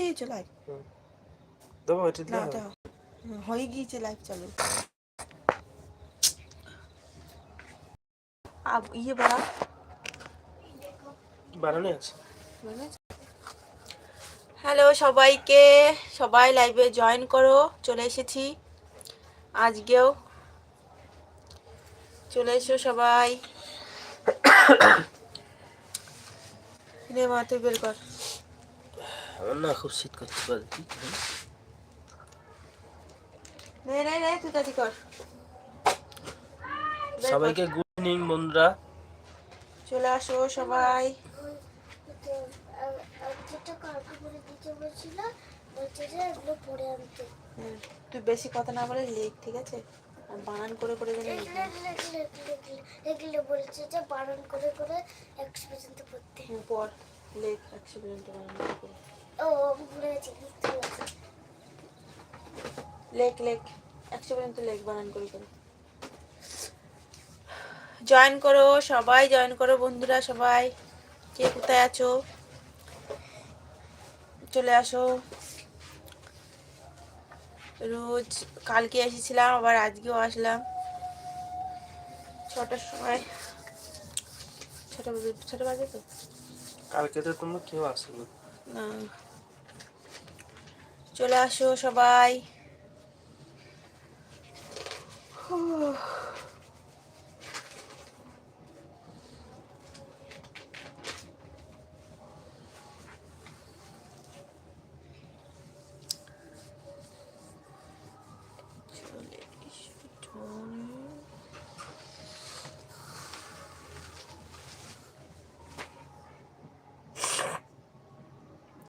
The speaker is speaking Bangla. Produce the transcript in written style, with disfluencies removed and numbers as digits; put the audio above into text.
দিয়েছো লাইভ? দেবো এটা না দাও, হয়ে গিয়েছে লাইভ চালু। ইয়ে বানানো আছে। হ্যালো সবাইকে, সবাই লাইভে জয়েন করো। চলে এসেছি আজকেও, চলে এসো সবাই। রে মা তুই বের কর। আমার না খুব শীত করতে পারে। নে নে নে তুই তাড়াতাড়ি কর। সবাইকে গুড ইভিনিং বন্ধুরা, চলে আসো সবাই। তুই বেশি কথা না বলে লেখ, ঠিক আছে? বানান করে করে বলছে যে বানান করে করে 100 পর্যন্ত পড়তে। পর লেখ 100 পর্যন্ত বানান করে। ও ভুলে গেছি, লেখ লেখ 100 পর্যন্ত লেখ বানান করে করে। জয়েন করো সবাই, জয়েন করো বন্ধুরা সবাই। কে কোথায় আছো চলে আসো। রোজ কালকে এসেছিলাম, আবার আজকেও আসলাম 6টার সময়। 6টা বাজে তো। কালকে তো তোমরা কেউ আসেনি। না, চলে আসো সবাই।